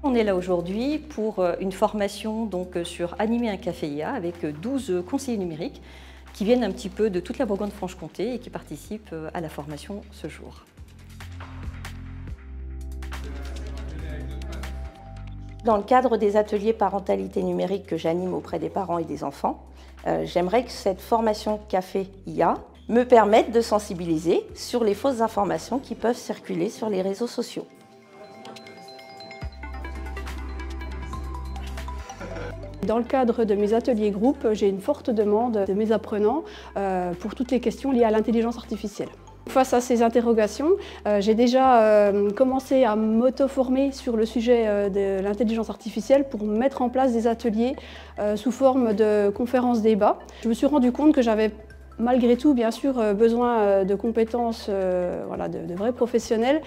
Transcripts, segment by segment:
On est là aujourd'hui pour une formation sur animer un café IA avec 12 conseillers numériques qui viennent un petit peu de toute la Bourgogne-Franche-Comté et qui participent à la formation ce jour. Dans le cadre des ateliers parentalité numérique que j'anime auprès des parents et des enfants, j'aimerais que cette formation café IA me permette de sensibiliser sur les fausses informations qui peuvent circuler sur les réseaux sociaux. Dans le cadre de mes ateliers groupes, j'ai une forte demande de mes apprenants pour toutes les questions liées à l'intelligence artificielle. Face à ces interrogations, j'ai déjà commencé à m'auto-former sur le sujet de l'intelligence artificielle pour mettre en place des ateliers sous forme de conférences-débats. Je me suis rendu compte que j'avais malgré tout, bien sûr, besoin de compétences, de vrais professionnels,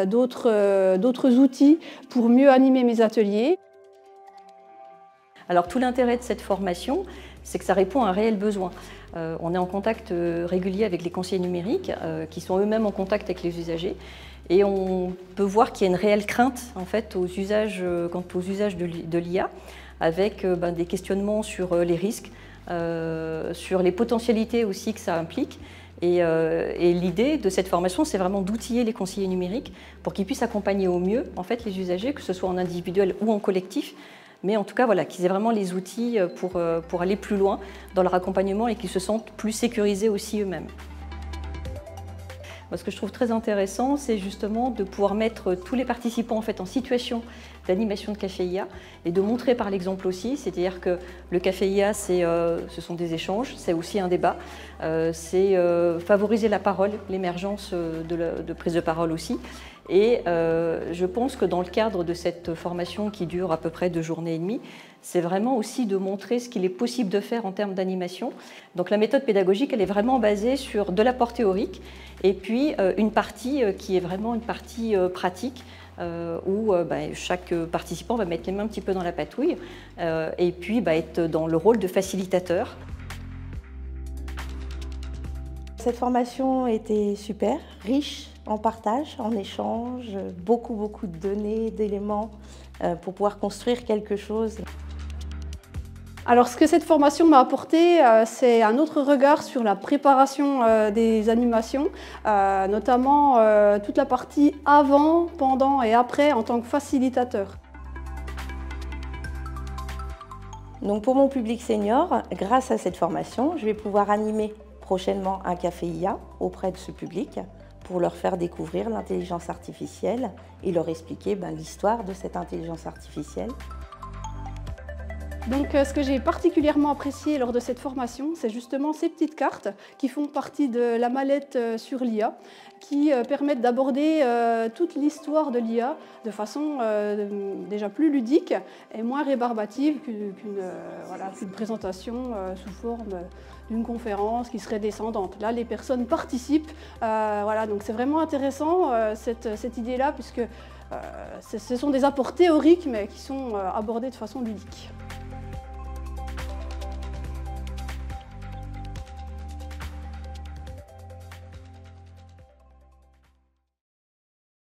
d'autres outils pour mieux animer mes ateliers. Alors tout l'intérêt de cette formation, c'est que ça répond à un réel besoin. On est en contact régulier avec les conseillers numériques qui sont eux-mêmes en contact avec les usagers et on peut voir qu'il y a une réelle crainte en fait, quant aux usages de l'IA avec des questionnements sur les risques, sur les potentialités aussi que ça implique. Et l'idée de cette formation, c'est vraiment d'outiller les conseillers numériques pour qu'ils puissent accompagner au mieux en fait, les usagers, que ce soit en individuel ou en collectif. Mais en tout cas, voilà, qu'ils aient vraiment les outils pour aller plus loin dans leur accompagnement et qu'ils se sentent plus sécurisés aussi eux-mêmes. Ce que je trouve très intéressant, c'est justement de pouvoir mettre tous les participants en fait, en situation d'animation de café IA et de montrer par l'exemple aussi, c'est-à-dire que le café IA, ce sont des échanges, c'est aussi un débat, c'est favoriser la parole, l'émergence de prise de parole aussi. Et je pense que dans le cadre de cette formation qui dure à peu près 2 journées et demie, c'est vraiment aussi de montrer ce qu'il est possible de faire en termes d'animation. Donc la méthode pédagogique, elle est vraiment basée sur de l'apport théorique et puis une partie qui est vraiment une partie pratique où chaque participant va mettre les mains un petit peu dans la patouille et puis être dans le rôle de facilitateur. Cette formation était super, riche en partage, en échange, beaucoup de données, d'éléments pour pouvoir construire quelque chose. Alors ce que cette formation m'a apporté, c'est un autre regard sur la préparation des animations, notamment toute la partie avant, pendant et après en tant que facilitateur. Donc pour mon public senior, grâce à cette formation, je vais pouvoir animer prochainement un café IA auprès de ce public pour leur faire découvrir l'intelligence artificielle et leur expliquer l'histoire de cette intelligence artificielle. Donc ce que j'ai particulièrement apprécié lors de cette formation, c'est justement ces petites cartes qui font partie de la mallette sur l'IA, qui permettent d'aborder toute l'histoire de l'IA de façon déjà plus ludique et moins rébarbative qu'une présentation sous forme d'une conférence qui serait descendante. Là, les personnes participent, donc c'est vraiment intéressant cette idée-là, puisque ce sont des apports théoriques mais qui sont abordés de façon ludique.